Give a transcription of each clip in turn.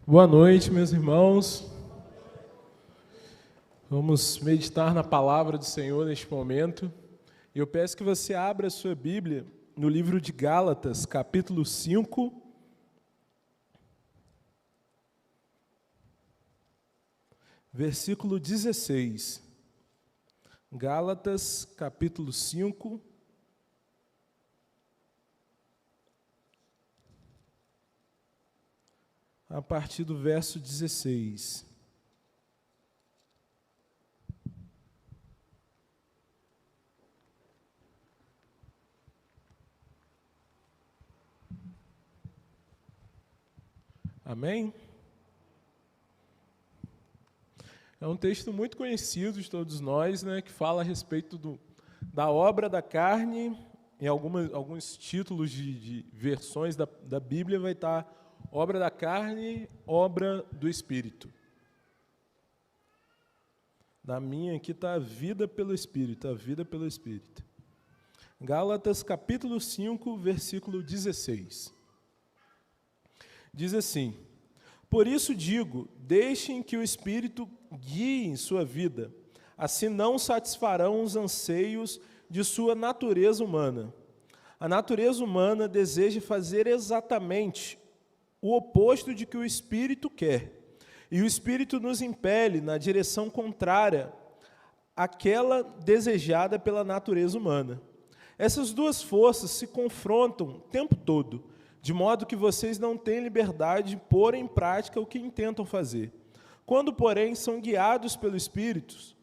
Boa noite, meus irmãos. Vamos meditar na palavra do Senhor neste momento. Eu peço que você abra a sua Bíblia no livro de Gálatas, capítulo 5. Versículo 16. Gálatas, capítulo 5. A partir do verso 16. Amém? É um texto muito conhecido de todos nós, né, que fala a respeito da obra da carne. Em alguns títulos de versões da Bíblia vai estar obra da carne, obra do Espírito. Na minha aqui está a vida pelo Espírito, a vida pelo Espírito. Gálatas capítulo 5, versículo 16. Diz assim: por isso digo, deixem que o Espírito guie sua vida, assim não satisfarão os anseios de sua natureza humana. A natureza humana deseja fazer exatamente o oposto de que o Espírito quer, e o Espírito nos impele na direção contrária àquela desejada pela natureza humana. Essas duas forças se confrontam o tempo todo, de modo que vocês não têm liberdade de pôr em prática o que intentam fazer. Quando, porém, são guiados pelo Espírito,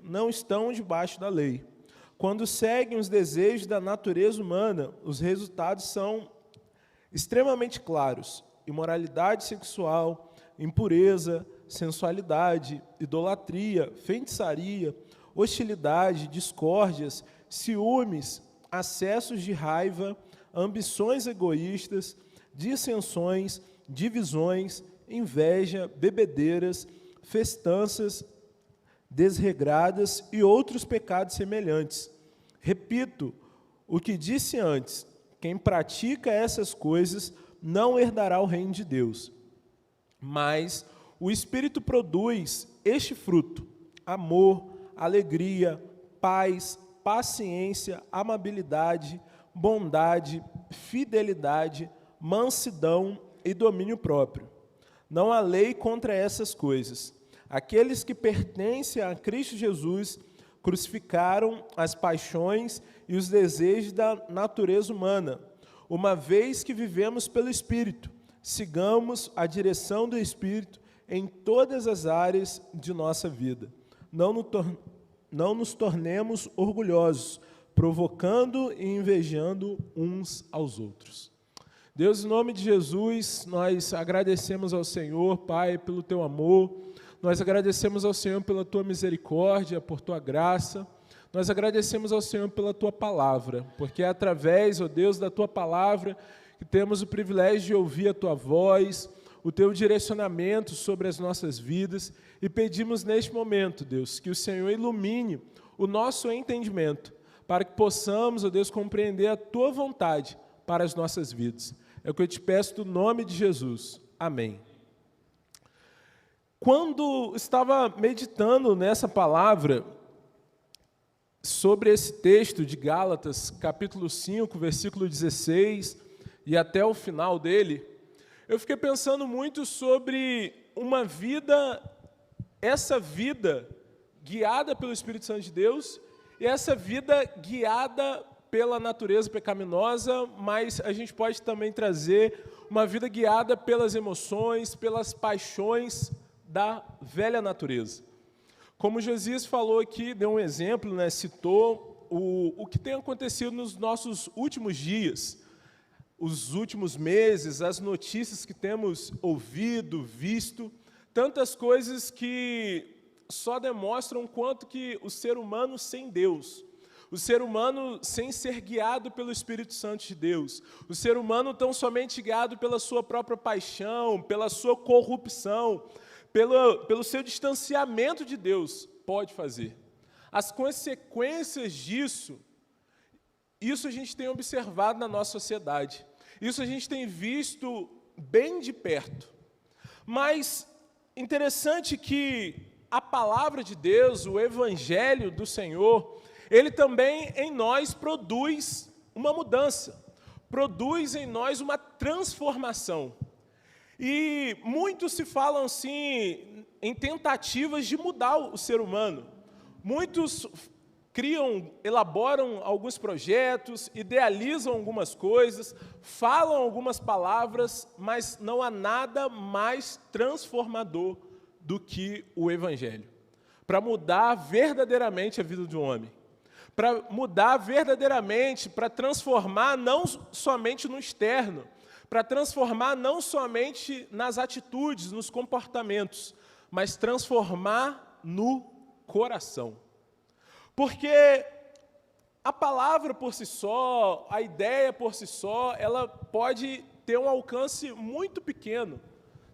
não estão debaixo da lei. Quando seguem os desejos da natureza humana, os resultados são extremamente claros: imoralidade sexual, impureza, sensualidade, idolatria, feitiçaria, hostilidade, discórdias, ciúmes, acessos de raiva, ambições egoístas, dissensões, divisões, inveja, bebedeiras, festanças desregradas e outros pecados semelhantes. Repito o que disse antes: quem pratica essas coisas não herdará o reino de Deus. Mas o Espírito produz este fruto: amor, alegria, paz, paciência, amabilidade, bondade, fidelidade, mansidão e domínio próprio. Não há lei contra essas coisas. Aqueles que pertencem a Cristo Jesus crucificaram as paixões e os desejos da natureza humana. Uma vez que vivemos pelo Espírito, sigamos a direção do Espírito em todas as áreas de nossa vida. Não nos tornemos orgulhosos, provocando e invejando uns aos outros. Deus, em nome de Jesus, nós agradecemos ao Senhor, Pai, pelo Teu amor. Nós agradecemos ao Senhor pela Tua misericórdia, por Tua graça. Nós agradecemos ao Senhor pela Tua palavra, porque é através, ó Deus, da Tua palavra que temos o privilégio de ouvir a Tua voz, o Teu direcionamento sobre as nossas vidas, e pedimos neste momento, Deus, que o Senhor ilumine o nosso entendimento, para que possamos, ó Deus, compreender a Tua vontade para as nossas vidas. É o que eu te peço no nome de Jesus. Amém. Quando estava meditando nessa palavra, sobre esse texto de Gálatas, capítulo 5, versículo 16, e até o final dele, eu fiquei pensando muito sobre uma vida, essa vida guiada pelo Espírito Santo de Deus, e essa vida guiada pela natureza pecaminosa, mas a gente pode também trazer uma vida guiada pelas emoções, pelas paixões da velha natureza. Como Josias falou aqui, deu um exemplo, né, citou o que tem acontecido nos nossos últimos dias, os últimos meses, as notícias que temos ouvido, visto, tantas coisas que só demonstram quanto que o ser humano sem Deus, o ser humano sem ser guiado pelo Espírito Santo de Deus, o ser humano tão somente guiado pela sua própria paixão, pela sua corrupção, pelo seu distanciamento de Deus, pode fazer. As consequências disso, isso a gente tem observado na nossa sociedade. Isso a gente tem visto bem de perto. Mas interessante que a palavra de Deus, o evangelho do Senhor, ele também em nós produz uma mudança, produz em nós uma transformação. E muitos se falam assim em tentativas de mudar o ser humano. Muitos elaboram alguns projetos, idealizam algumas coisas, falam algumas palavras, mas não há nada mais transformador do que o Evangelho, para mudar verdadeiramente a vida do homem, para mudar verdadeiramente, para transformar não somente no externo, para transformar não somente nas atitudes, nos comportamentos, mas transformar no coração. Porque a palavra por si só, a ideia por si só, ela pode ter um alcance muito pequeno,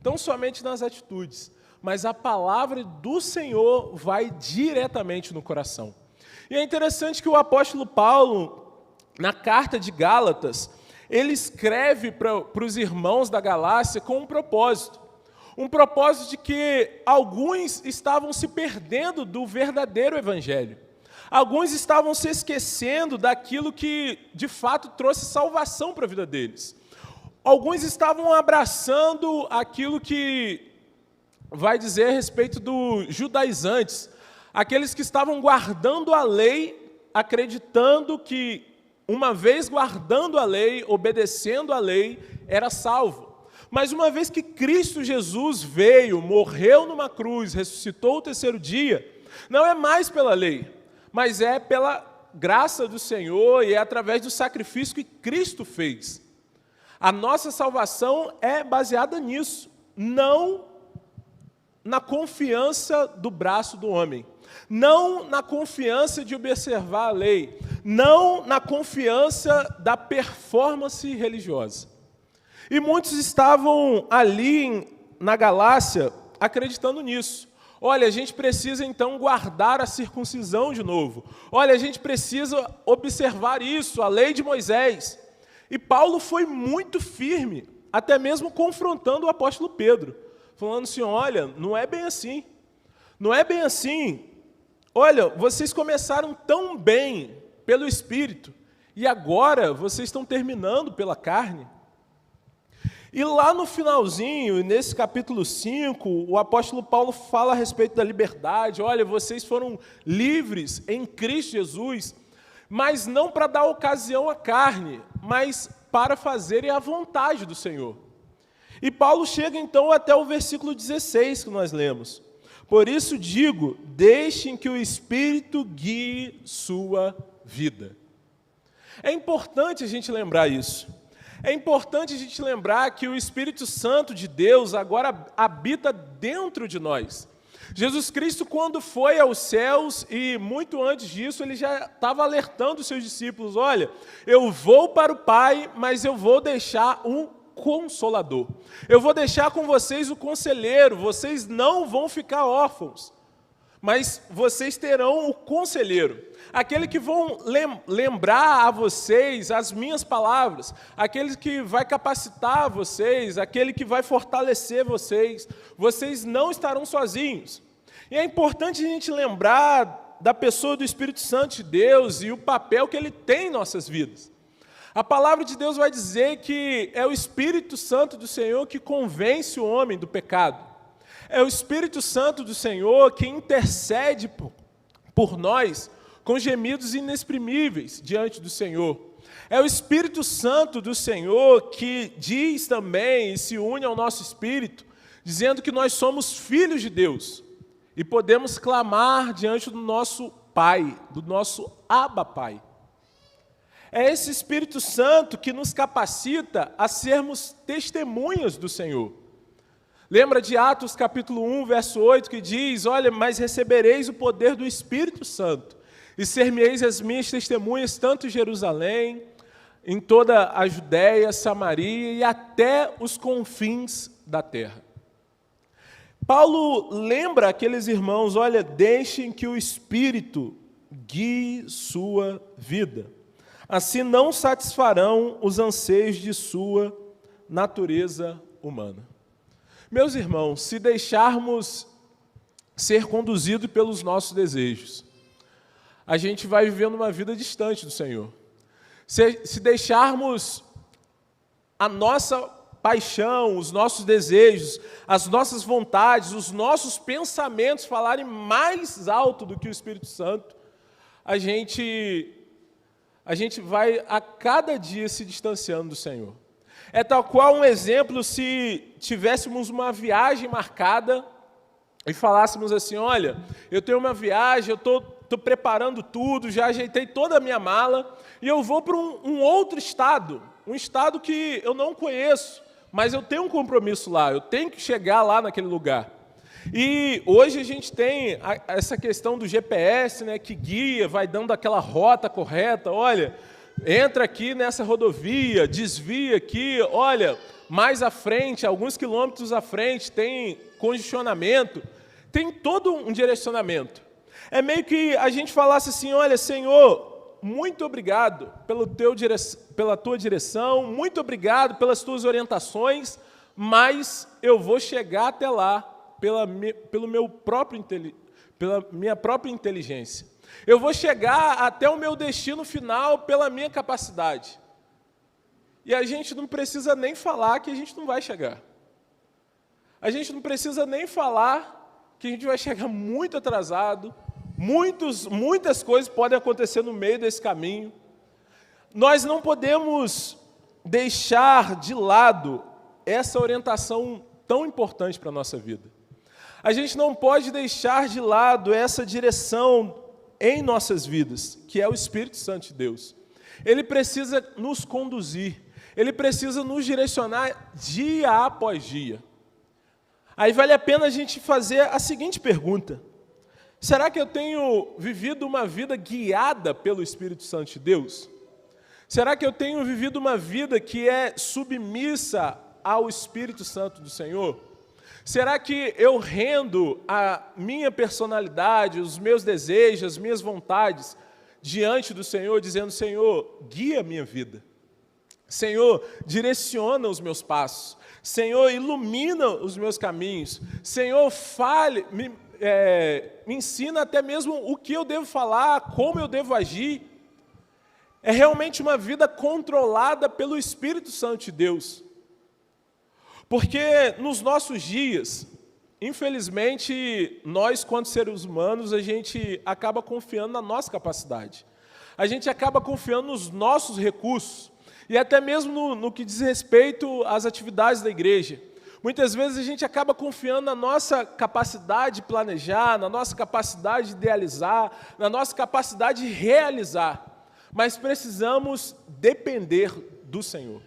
tão somente nas atitudes, mas a palavra do Senhor vai diretamente no coração. E é interessante que o apóstolo Paulo, na carta de Gálatas, ele escreve para os irmãos da Galácia com um propósito de que alguns estavam se perdendo do verdadeiro evangelho. Alguns estavam se esquecendo daquilo que, de fato, trouxe salvação para a vida deles. Alguns estavam abraçando aquilo que vai dizer a respeito dos judaizantes, aqueles que estavam guardando a lei, acreditando que, uma vez guardando a lei, obedecendo a lei, era salvo. Mas uma vez que Cristo Jesus veio, morreu numa cruz, ressuscitou o terceiro dia, não é mais pela lei, mas é pela graça do Senhor e é através do sacrifício que Cristo fez. A nossa salvação é baseada nisso, não na confiança do braço do homem, não na confiança de observar a lei, não na confiança da performance religiosa. E muitos estavam ali na Galácia acreditando nisso. Olha, a gente precisa então guardar a circuncisão de novo. Olha, a gente precisa observar isso, a lei de Moisés. E Paulo foi muito firme, até mesmo confrontando o apóstolo Pedro, falando assim, olha, não é bem assim. Não é bem assim. Olha, vocês começaram tão bem pelo Espírito, e agora vocês estão terminando pela carne. E lá no finalzinho, nesse capítulo 5, o apóstolo Paulo fala a respeito da liberdade. Olha, vocês foram livres em Cristo Jesus, mas não para dar ocasião à carne, mas para fazerem a vontade do Senhor. E Paulo chega então até o versículo 16 que nós lemos. Por isso digo, deixem que o Espírito guie sua vida. É importante a gente lembrar isso. É importante a gente lembrar que o Espírito Santo de Deus agora habita dentro de nós. Jesus Cristo, quando foi aos céus, e muito antes disso, ele já estava alertando os seus discípulos, olha, eu vou para o Pai, mas eu vou deixar um Consolador. Eu vou deixar com vocês o Conselheiro, vocês não vão ficar órfãos, mas vocês terão o Conselheiro, aquele que vão lembrar a vocês as minhas palavras, aquele que vai capacitar vocês, aquele que vai fortalecer vocês. Vocês não estarão sozinhos. E é importante a gente lembrar da pessoa do Espírito Santo de Deus e o papel que ele tem em nossas vidas. A palavra de Deus vai dizer que é o Espírito Santo do Senhor que convence o homem do pecado. É o Espírito Santo do Senhor que intercede por nós com gemidos inexprimíveis diante do Senhor. É o Espírito Santo do Senhor que diz também e se une ao nosso espírito, dizendo que nós somos filhos de Deus e podemos clamar diante do nosso Pai, do nosso Abba Pai. É esse Espírito Santo que nos capacita a sermos testemunhas do Senhor. Lembra de Atos capítulo 1, verso 8, que diz, olha, mas recebereis o poder do Espírito Santo, e ser-me-eis as minhas testemunhas, tanto em Jerusalém, em toda a Judéia, Samaria e até os confins da terra. Paulo lembra aqueles irmãos, olha, deixem que o Espírito guie sua vida. Assim não satisfarão os anseios de sua natureza humana. Meus irmãos, se deixarmos ser conduzidos pelos nossos desejos, a gente vai vivendo uma vida distante do Senhor. Se deixarmos a nossa paixão, os nossos desejos, as nossas vontades, os nossos pensamentos falarem mais alto do que o Espírito Santo, a gente vai a cada dia se distanciando do Senhor. É tal qual um exemplo se tivéssemos uma viagem marcada e falássemos assim, olha, eu tenho uma viagem, eu estou preparando tudo, já ajeitei toda a minha mala, e eu vou para um outro estado, um estado que eu não conheço, mas eu tenho um compromisso lá, eu tenho que chegar lá naquele lugar. E hoje a gente tem essa questão do GPS, né, que guia, vai dando aquela rota correta, olha, entra aqui nessa rodovia, desvia aqui, olha, mais à frente, alguns quilômetros à frente, tem congestionamento, tem todo um direcionamento. É meio que a gente falasse assim, olha, Senhor, muito obrigado pela tua direção, muito obrigado pelas tuas orientações, mas eu vou chegar até lá pela minha própria inteligência. Eu vou chegar até o meu destino final pela minha capacidade. E a gente não precisa nem falar que a gente não vai chegar. A gente não precisa nem falar que a gente vai chegar muito atrasado, muitas coisas podem acontecer no meio desse caminho. Nós não podemos deixar de lado essa orientação tão importante para a nossa vida. A gente não pode deixar de lado essa direção em nossas vidas, que é o Espírito Santo de Deus. Ele precisa nos conduzir, ele precisa nos direcionar dia após dia. Aí vale a pena a gente fazer a seguinte pergunta: será que eu tenho vivido uma vida guiada pelo Espírito Santo de Deus? Será que eu tenho vivido uma vida que é submissa ao Espírito Santo do Senhor? Será que eu rendo a minha personalidade, os meus desejos, as minhas vontades diante do Senhor, dizendo, Senhor, guia a minha vida. Senhor, direciona os meus passos. Senhor, ilumina os meus caminhos. Senhor, me ensina até mesmo o que eu devo falar, como eu devo agir. É realmente uma vida controlada pelo Espírito Santo de Deus. Porque nos nossos dias, infelizmente, nós, quanto seres humanos, a gente acaba confiando na nossa capacidade. A gente acaba confiando nos nossos recursos. E até mesmo no que diz respeito às atividades da igreja. Muitas vezes a gente acaba confiando na nossa capacidade de planejar, na nossa capacidade de idealizar, na nossa capacidade de realizar. Mas precisamos depender do Senhor.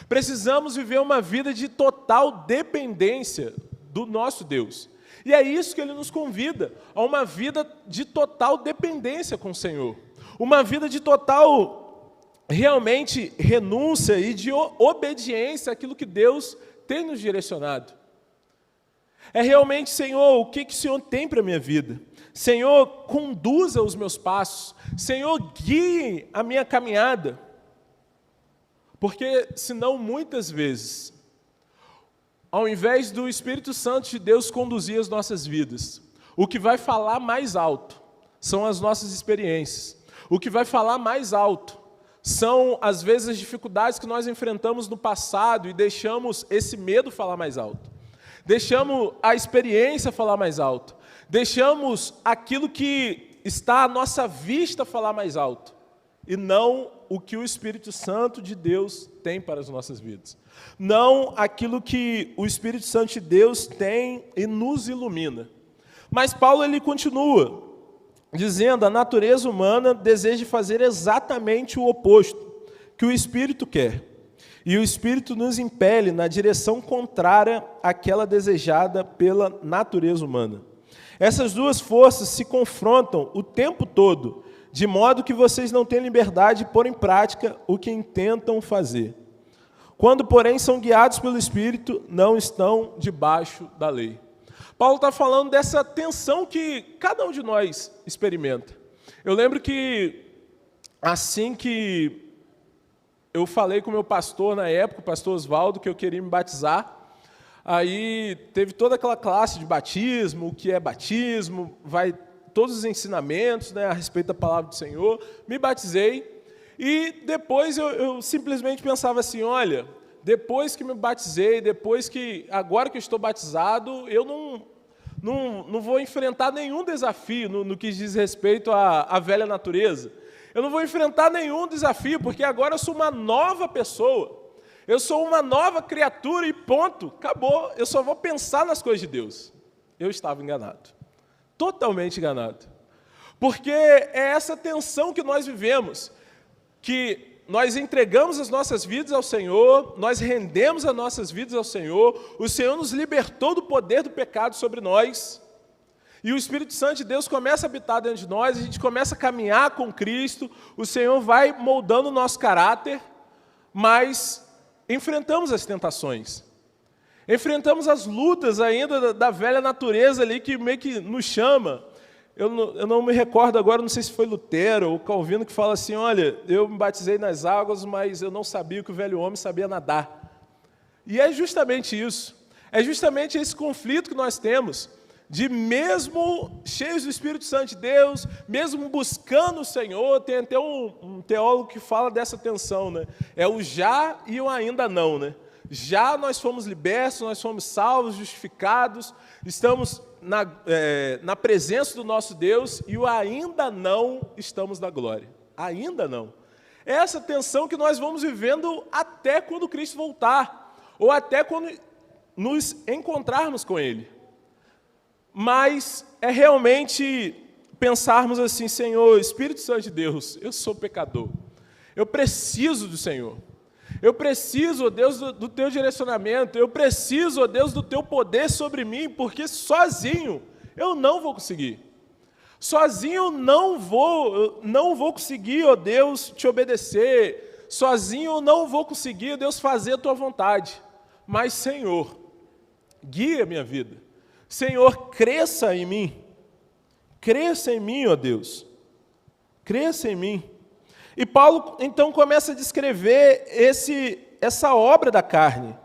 Precisamos viver uma vida de total dependência do nosso Deus. E é isso que Ele nos convida, a uma vida de total dependência com o Senhor. Uma vida de total realmente renúncia e de obediência àquilo que Deus tem nos direcionado. É realmente, Senhor, o que o Senhor tem para a minha vida? Senhor, conduza os meus passos. Senhor, guie a minha caminhada. Porque, senão, muitas vezes, ao invés do Espírito Santo de Deus conduzir as nossas vidas, o que vai falar mais alto são as nossas experiências. O que vai falar mais alto são, às vezes, as dificuldades que nós enfrentamos no passado e deixamos esse medo falar mais alto. Deixamos a experiência falar mais alto. Deixamos aquilo que está à nossa vista falar mais alto. E não o que o Espírito Santo de Deus tem para as nossas vidas. Não aquilo que o Espírito Santo de Deus tem e nos ilumina. Mas Paulo ele continua dizendo, a natureza humana deseja fazer exatamente o oposto que o Espírito quer. E o Espírito nos impele na direção contrária àquela desejada pela natureza humana. Essas duas forças se confrontam o tempo todo, de modo que vocês não têm liberdade de pôr em prática o que intentam fazer. Quando, porém, são guiados pelo Espírito, não estão debaixo da lei. Paulo está falando dessa tensão que cada um de nós experimenta. Eu lembro que, assim que eu falei com o meu pastor na época, o pastor Oswaldo, que eu queria me batizar, Aí teve toda aquela classe de batismo, o que é batismo, vai todos os ensinamentos, né, a respeito da palavra do Senhor. Me batizei e depois eu simplesmente pensava assim, olha, depois que me batizei, agora que eu estou batizado, eu não vou enfrentar nenhum desafio no que diz respeito à velha natureza. Eu não vou enfrentar nenhum desafio, porque agora eu sou uma nova pessoa. Eu sou uma nova criatura e ponto, acabou. Eu só vou pensar nas coisas de Deus. Eu estava enganado. Totalmente enganado. Porque é essa tensão que nós vivemos, que nós entregamos as nossas vidas ao Senhor, nós rendemos as nossas vidas ao Senhor, o Senhor nos libertou do poder do pecado sobre nós, e o Espírito Santo de Deus começa a habitar dentro de nós, a gente começa a caminhar com Cristo, o Senhor vai moldando o nosso caráter, mas enfrentamos as tentações, enfrentamos as lutas ainda da velha natureza ali que meio que nos chama. Eu não me recordo agora, não sei se foi Lutero ou Calvino que fala assim, olha, eu me batizei nas águas, mas eu não sabia que o velho homem sabia nadar. E é justamente isso, é justamente esse conflito que nós temos, de mesmo cheios do Espírito Santo de Deus, mesmo buscando o Senhor, tem até um teólogo que fala dessa tensão, né? É o já e o ainda não, né? Já nós fomos libertos, nós fomos salvos, justificados, estamos na presença do nosso Deus e o ainda não estamos na glória. Ainda não. É essa tensão que nós vamos vivendo até quando Cristo voltar, ou até quando nos encontrarmos com Ele. Mas é realmente pensarmos assim, Senhor, Espírito Santo de Deus, eu sou pecador, eu preciso do Senhor. Eu preciso, ó Deus, do Teu direcionamento, eu preciso, ó Deus, do Teu poder sobre mim, porque sozinho eu não vou conseguir. Sozinho eu não vou conseguir, ó Deus, Te obedecer. Sozinho eu não vou conseguir, ó Deus, fazer a Tua vontade. Mas, Senhor, guia a minha vida. Senhor, cresça em mim. Cresça em mim, ó Deus. Cresça em mim. E Paulo, então, começa a descrever essa obra da carne.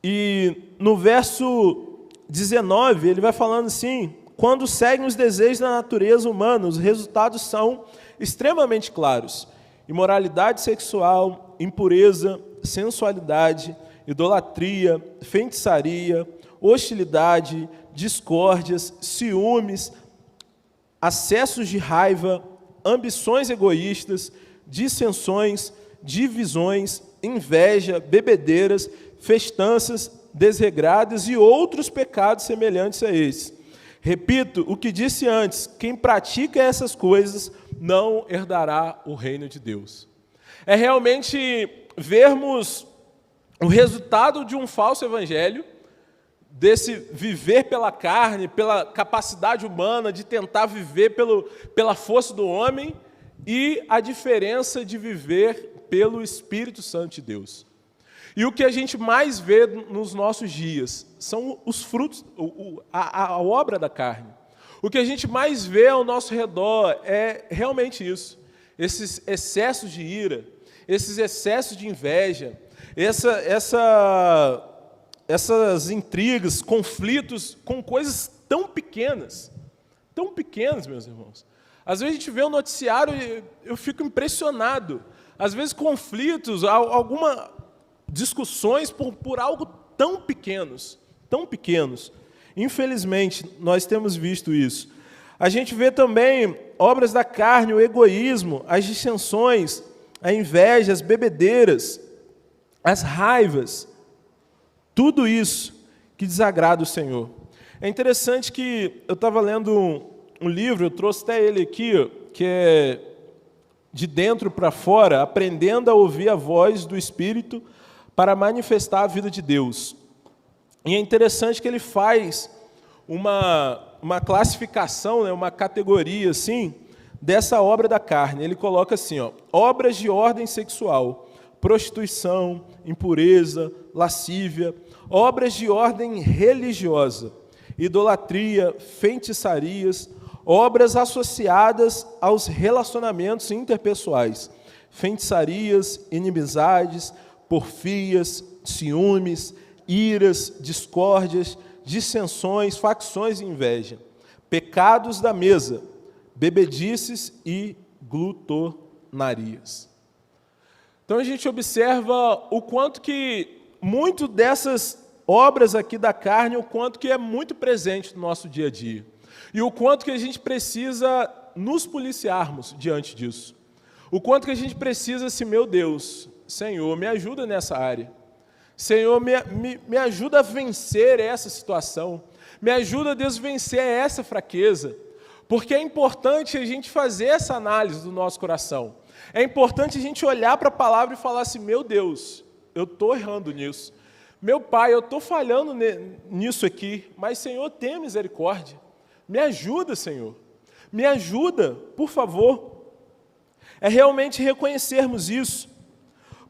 E no verso 19, ele vai falando assim, quando seguem os desejos da natureza humana, os resultados são extremamente claros. Imoralidade sexual, impureza, sensualidade, idolatria, feitiçaria, hostilidade, discórdias, ciúmes, acessos de raiva, ambições egoístas, dissensões, divisões, inveja, bebedeiras, festanças desregradas e outros pecados semelhantes a esses. Repito o que disse antes, quem pratica essas coisas não herdará o reino de Deus. É realmente vermos o resultado de um falso evangelho, desse viver pela carne, pela capacidade humana de tentar viver pela força do homem e a diferença de viver pelo Espírito Santo de Deus. E o que a gente mais vê nos nossos dias são os frutos, a obra da carne. O que a gente mais vê ao nosso redor é realmente isso, esses excessos de ira, esses excessos de inveja, essas intrigas, conflitos com coisas tão pequenas, meus irmãos. Às vezes a gente vê o noticiário e eu fico impressionado. Às vezes conflitos, algumas discussões por algo tão pequenos. Infelizmente, nós temos visto isso. A gente vê também obras da carne, o egoísmo, as dissensões, a inveja, as bebedeiras, as raivas, tudo isso que desagrada o Senhor. É interessante que eu estava lendo um livro, eu trouxe até ele aqui, que é De Dentro para Fora, Aprendendo a Ouvir a Voz do Espírito para Manifestar a Vida de Deus. E é interessante que ele faz uma classificação, né, uma categoria assim, dessa obra da carne. Ele coloca assim, obras de ordem sexual, prostituição, impureza, lascívia, obras de ordem religiosa, idolatria, feitiçarias, obras associadas aos relacionamentos interpessoais, feitiçarias, inimizades, porfias, ciúmes, iras, discórdias, dissensões, facções e inveja, pecados da mesa, bebedices e glutonarias. Então a gente observa o quanto que muito dessas obras aqui da carne, o quanto que é muito presente no nosso dia a dia. E o quanto que a gente precisa nos policiarmos diante disso. O quanto que a gente precisa, assim, meu Deus, Senhor, me ajuda nessa área. Senhor, me ajuda a vencer essa situação. Me ajuda, Deus, a vencer essa fraqueza. Porque é importante a gente fazer essa análise do nosso coração. É importante a gente olhar para a palavra e falar assim, meu Deus, eu estou errando nisso. Meu Pai, eu estou falhando nisso aqui, mas, Senhor, tenha misericórdia. Me ajuda, Senhor. Me ajuda, por favor. É realmente reconhecermos isso,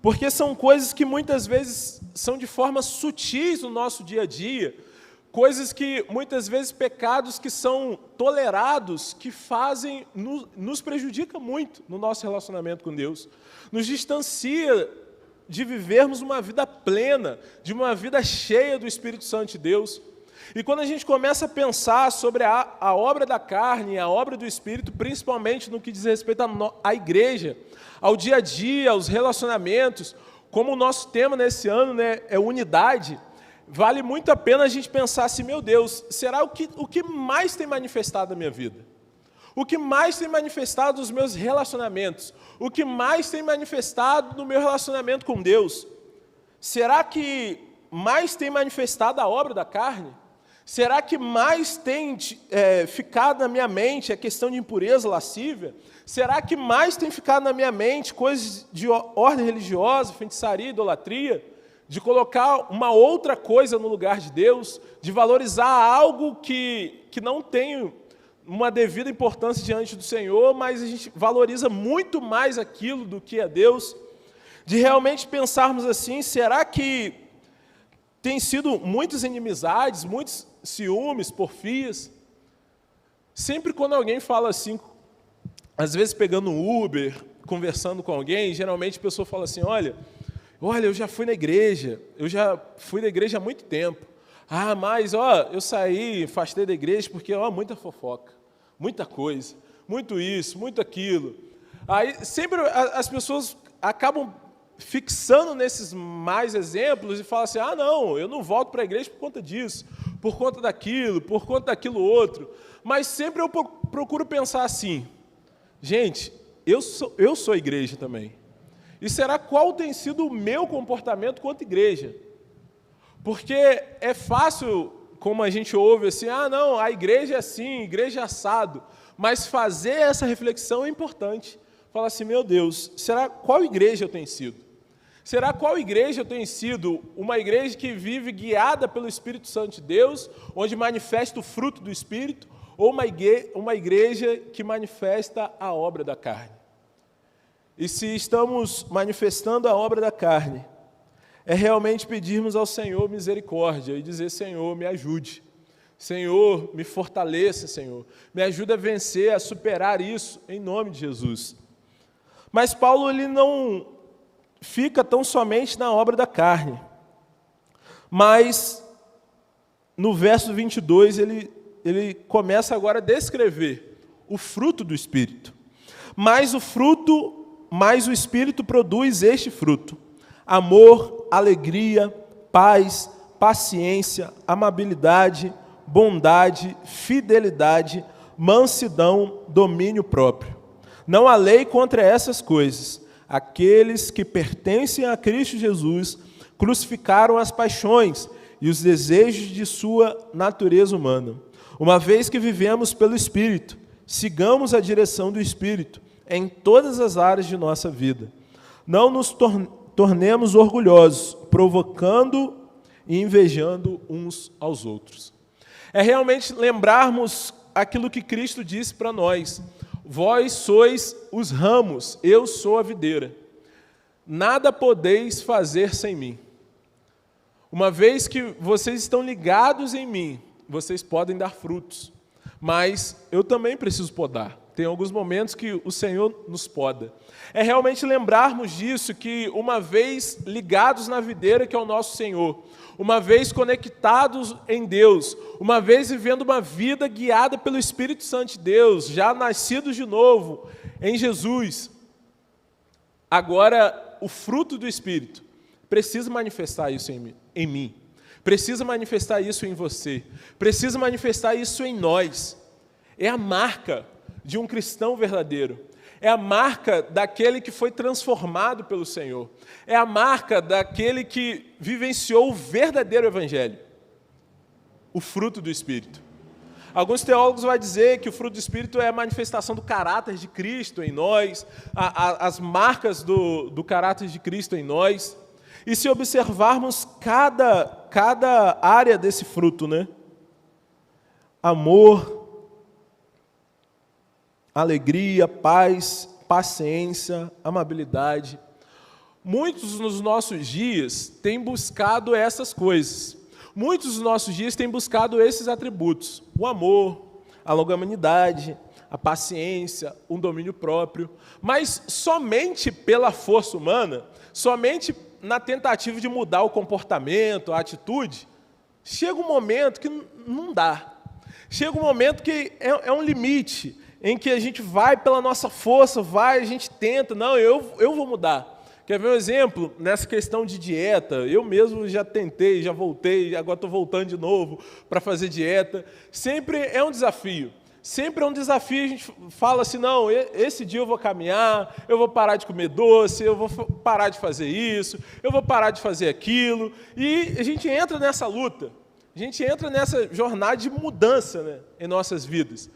porque são coisas que muitas vezes são de formas sutis no nosso dia a dia, coisas que muitas vezes pecados que são tolerados, que fazem, nos prejudica muito no nosso relacionamento com Deus, nos distancia de vivermos uma vida plena, de uma vida cheia do Espírito Santo de Deus. E quando a gente começa a pensar sobre a obra da carne, a obra do Espírito, principalmente no que diz respeito à igreja, ao dia a dia, aos relacionamentos, como o nosso tema nesse ano, né, é unidade, vale muito a pena a gente pensar assim, meu Deus, será o que mais tem manifestado na minha vida? O que mais tem manifestado nos meus relacionamentos? O que mais tem manifestado no meu relacionamento com Deus? Será que mais tem manifestado a obra da carne? Será que mais tem ficado na minha mente a questão de impureza, lascívia? Será que mais tem ficado na minha mente coisas de ordem religiosa, feitiçaria, idolatria? De colocar uma outra coisa no lugar de Deus? De valorizar algo que não tem uma devida importância diante do Senhor, mas a gente valoriza muito mais aquilo do que é Deus? De realmente pensarmos assim, será que tem sido muitas inimizades, muitos ciúmes, porfias? Sempre quando alguém fala assim, às vezes pegando um Uber, conversando com alguém, geralmente a pessoa fala assim, olha, eu já fui na igreja, há muito tempo. Ah, mas eu saí, afastei da igreja porque muita fofoca, muita coisa, muito isso, muito aquilo. Aí sempre as pessoas acabam fixando nesses mais exemplos e falam assim, não, eu não volto para a igreja por conta disso, por conta daquilo outro. Mas sempre eu procuro pensar assim, gente, eu sou a igreja também. E será qual tem sido o meu comportamento quanto igreja? Porque é fácil, como a gente ouve assim, não, a igreja é assim, a igreja é assado. Mas fazer essa reflexão é importante. Falar assim, meu Deus, será qual igreja eu tenho sido? Será qual igreja eu tenho sido? Uma igreja que vive guiada pelo Espírito Santo de Deus, onde manifesta o fruto do Espírito, ou uma igreja que manifesta a obra da carne? E se estamos manifestando a obra da carne, é realmente pedirmos ao Senhor misericórdia e dizer, Senhor, me ajude. Senhor, me fortaleça, Senhor. Me ajude a vencer, a superar isso, em nome de Jesus. Mas Paulo, ele não fica tão somente na obra da carne. Mas, no verso 22, ele começa agora a descrever o fruto do Espírito. Mas o Espírito produz este fruto: amor, alegria, paz, paciência, amabilidade, bondade, fidelidade, mansidão, domínio próprio. Não há lei contra essas coisas. Aqueles que pertencem a Cristo Jesus crucificaram as paixões e os desejos de sua natureza humana. Uma vez que vivemos pelo Espírito, sigamos a direção do Espírito em todas as áreas de nossa vida. Não nos tornemos orgulhosos, provocando e invejando uns aos outros. É realmente lembrarmos aquilo que Cristo disse para nós. Vós sois os ramos, eu sou a videira. Nada podeis fazer sem mim. Uma vez que vocês estão ligados em mim, vocês podem dar frutos. Mas eu também preciso podar. Tem alguns momentos que o Senhor nos poda. É realmente lembrarmos disso, que uma vez ligados na videira que é o nosso Senhor, uma vez conectados em Deus, uma vez vivendo uma vida guiada pelo Espírito Santo de Deus, já nascidos de novo em Jesus, agora o fruto do Espírito precisa manifestar isso em mim, precisa manifestar isso em você, precisa manifestar isso em nós. É a marca de um cristão verdadeiro. É a marca daquele que foi transformado pelo Senhor. É a marca daquele que vivenciou o verdadeiro Evangelho. O fruto do Espírito. Alguns teólogos vão dizer que o fruto do Espírito é a manifestação do caráter de Cristo em nós, as marcas do caráter de Cristo em nós. E se observarmos cada área desse fruto, né? Amor, alegria, paz, paciência, amabilidade. Muitos nos nossos dias têm buscado essas coisas. Muitos dos nossos dias têm buscado esses atributos. O amor, a longanimidade, a paciência, um domínio próprio. Mas somente pela força humana, somente na tentativa de mudar o comportamento, a atitude, chega um momento que não dá. Chega um momento que é um limite, em que a gente vai pela nossa força, a gente tenta, não, eu vou mudar. Quer ver um exemplo? Nessa questão de dieta, eu mesmo já tentei, já voltei, agora estou voltando de novo para fazer dieta. Sempre é um desafio. Sempre é um desafio, a gente fala assim, não, esse dia eu vou caminhar, eu vou parar de comer doce, eu vou parar de fazer isso, eu vou parar de fazer aquilo. E a gente entra nessa luta, a gente entra nessa jornada de mudança, né, em nossas vidas.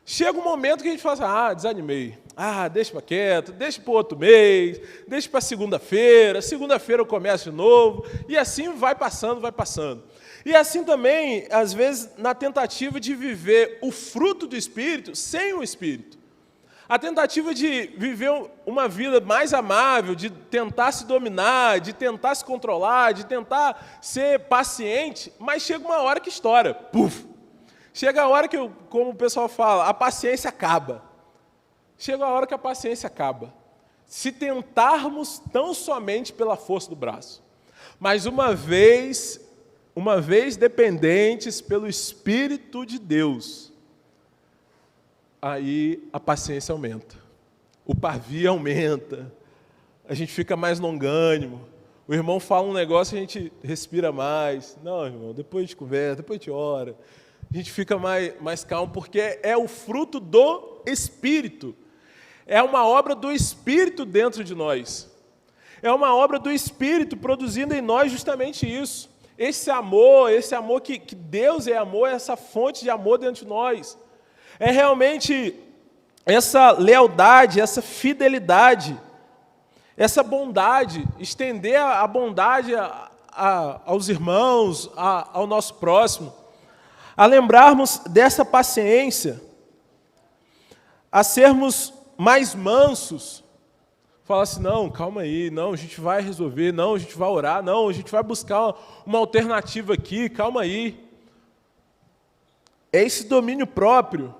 Chega um momento que a gente fala assim, desanimei. Deixa para quieto, deixa para o outro mês, deixa para segunda-feira eu começo de novo, e assim vai passando, vai passando. E assim também, às vezes, na tentativa de viver o fruto do Espírito sem o Espírito. A tentativa de viver uma vida mais amável, de tentar se dominar, de tentar se controlar, de tentar ser paciente, mas chega uma hora que estoura. Puf! Chega a hora que, como o pessoal fala, a paciência acaba. Chega a hora que a paciência acaba. Se tentarmos tão somente pela força do braço. Mas uma vez dependentes pelo Espírito de Deus, aí a paciência aumenta. O pavio aumenta. A gente fica mais longânimo. O irmão fala um negócio e a gente respira mais. Não, irmão, depois a gente conversa, depois a gente ora. A gente fica mais calmo, porque é o fruto do Espírito. É uma obra do Espírito dentro de nós. É uma obra do Espírito produzindo em nós justamente isso. Esse amor que Deus é amor, essa fonte de amor dentro de nós. É realmente essa lealdade, essa fidelidade, essa bondade, estender a bondade aos irmãos, ao nosso próximo. A lembrarmos dessa paciência, a sermos mais mansos, fala assim, não, calma aí, não, a gente vai resolver, não, a gente vai orar, não, a gente vai buscar uma alternativa aqui, calma aí. É esse domínio próprio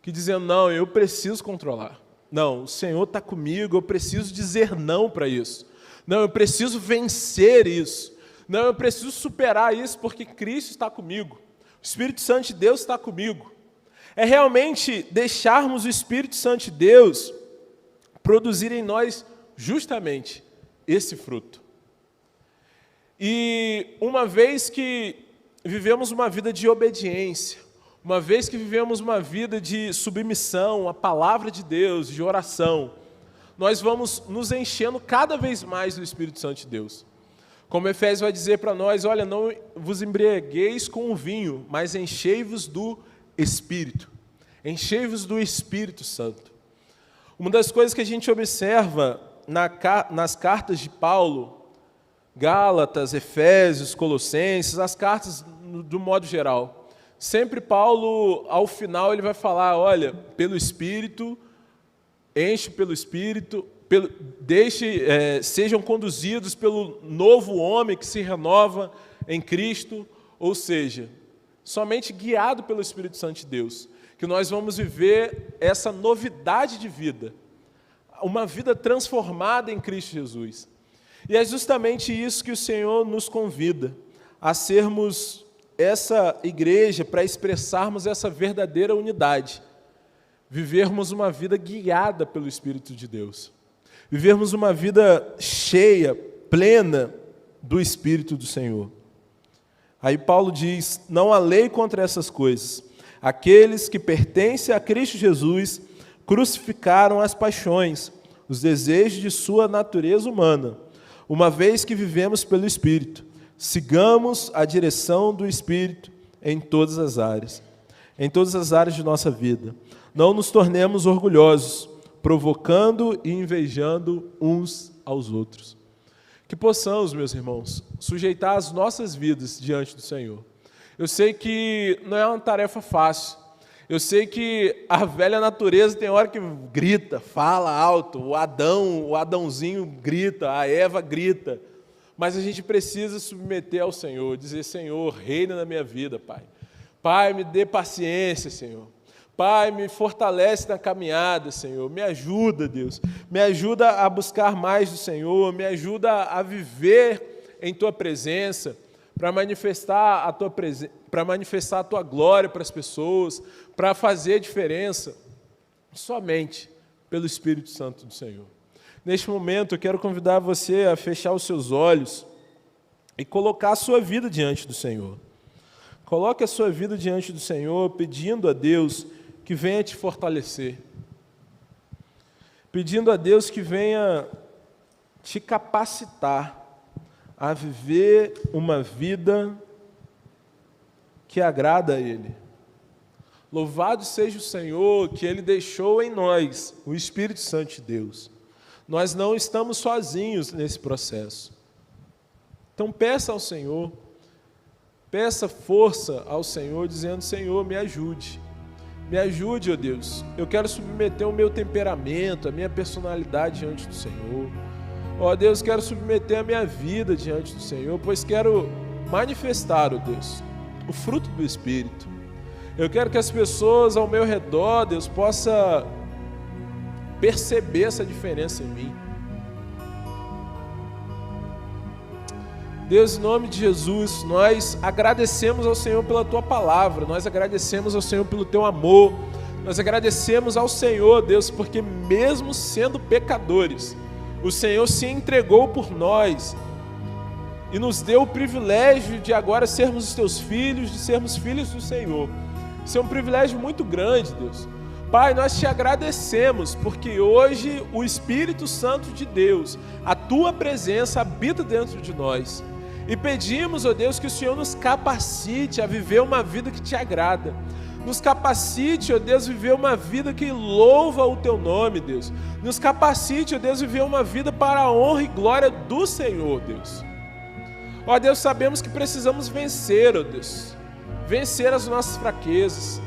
que dizendo, não, eu preciso controlar. Não, o Senhor está comigo, eu preciso dizer não para isso. Não, eu preciso vencer isso. Não, eu preciso superar isso porque Cristo está comigo. O Espírito Santo de Deus está comigo. É realmente deixarmos o Espírito Santo de Deus produzir em nós justamente esse fruto. E uma vez que vivemos uma vida de obediência, uma vez que vivemos uma vida de submissão à palavra de Deus, de oração, nós vamos nos enchendo cada vez mais do Espírito Santo de Deus. Como Efésios vai dizer para nós, olha, não vos embriagueis com o vinho, mas enchei-vos do Espírito. Enchei-vos do Espírito Santo. Uma das coisas que a gente observa nas cartas de Paulo, Gálatas, Efésios, Colossenses, as cartas do modo geral, sempre Paulo, ao final, ele vai falar, olha, pelo Espírito, enche pelo Espírito, sejam conduzidos pelo novo homem que se renova em Cristo, ou seja, somente guiado pelo Espírito Santo de Deus, que nós vamos viver essa novidade de vida, uma vida transformada em Cristo Jesus. E é justamente isso que o Senhor nos convida, a sermos essa igreja, para expressarmos essa verdadeira unidade, vivermos uma vida guiada pelo Espírito de Deus, vivermos uma vida cheia, plena do Espírito do Senhor. Aí Paulo diz: não há lei contra essas coisas. Aqueles que pertencem a Cristo Jesus crucificaram as paixões, os desejos de sua natureza humana. Uma vez que vivemos pelo Espírito, sigamos a direção do Espírito em todas as áreas de nossa vida. Não nos tornemos orgulhosos, provocando e invejando uns aos outros. Que possamos, meus irmãos, sujeitar as nossas vidas diante do Senhor. Eu sei que não é uma tarefa fácil. Eu sei que a velha natureza tem hora que grita, fala alto, o Adãozinho grita, a Eva grita. Mas a gente precisa submeter ao Senhor, dizer: Senhor, reina na minha vida, Pai. Pai, me dê paciência, Senhor. Pai, me fortalece na caminhada, Senhor. Me ajuda, Deus. Me ajuda a buscar mais do Senhor. Me ajuda a viver em Tua presença, para manifestar a Tua glória para as pessoas, para fazer a diferença, somente pelo Espírito Santo do Senhor. Neste momento, eu quero convidar você a fechar os seus olhos e colocar a sua vida diante do Senhor. Coloque a sua vida diante do Senhor, pedindo a Deus que venha te fortalecer, pedindo a Deus que venha te capacitar a viver uma vida que agrada a Ele. Louvado seja o Senhor, que Ele deixou em nós o Espírito Santo de Deus. Nós não estamos sozinhos nesse processo. Então peça ao Senhor, peça força ao Senhor, dizendo: Senhor, me ajude, ó Deus. Eu quero submeter o meu temperamento, a minha personalidade diante do Senhor. Ó Deus, quero submeter a minha vida diante do Senhor, pois quero manifestar, ó Deus, o fruto do Espírito. Eu quero que as pessoas ao meu redor, Deus, possam perceber essa diferença em mim. Deus, em nome de Jesus, nós agradecemos ao Senhor pela Tua palavra, nós agradecemos ao Senhor pelo Teu amor, nós agradecemos ao Senhor, Deus, porque mesmo sendo pecadores, o Senhor se entregou por nós e nos deu o privilégio de agora sermos os Teus filhos, de sermos filhos do Senhor. Isso é um privilégio muito grande, Deus. Pai, nós Te agradecemos, porque hoje o Espírito Santo de Deus, a Tua presença habita dentro de nós. E pedimos, ó Deus, que o Senhor nos capacite a viver uma vida que Te agrada. Nos capacite, ó Deus, a viver uma vida que louva o Teu nome, Deus. Nos capacite, ó Deus, a viver uma vida para a honra e glória do Senhor, Deus. Ó Deus, sabemos que precisamos vencer, ó Deus. Vencer as nossas fraquezas,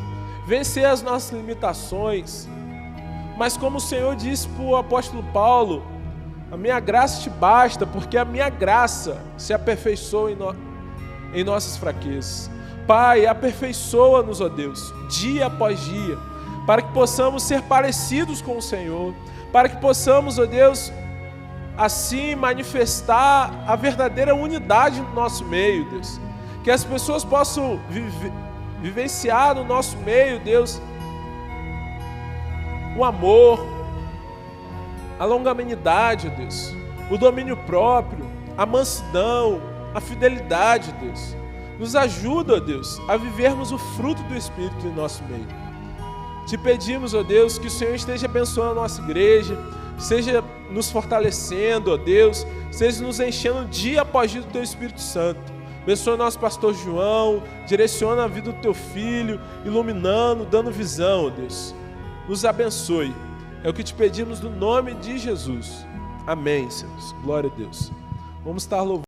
vencer as nossas limitações. Mas como o Senhor disse para o apóstolo Paulo: a minha graça te basta, porque a minha graça se aperfeiçoa em nossas fraquezas. Pai, aperfeiçoa-nos, ó Deus, dia após dia, para que possamos ser parecidos com o Senhor, para que possamos, ó Deus, assim manifestar a verdadeira unidade no nosso meio, Deus. Que as pessoas possam vivenciar no nosso meio, Deus, o amor, a longanimidade, Deus, o domínio próprio, a mansidão, a fidelidade, Deus. Nos ajuda, ó Deus, a vivermos o fruto do Espírito em nosso meio. Te pedimos, ó Deus, que o Senhor esteja abençoando a nossa igreja, seja nos fortalecendo, ó Deus, seja nos enchendo dia após dia do Teu Espírito Santo. Abençoa o nosso pastor João, direciona a vida do Teu filho, iluminando, dando visão, ó Deus. Nos abençoe. É o que te pedimos no nome de Jesus. Amém, Senhor. Glória a Deus. Vamos estar louvando.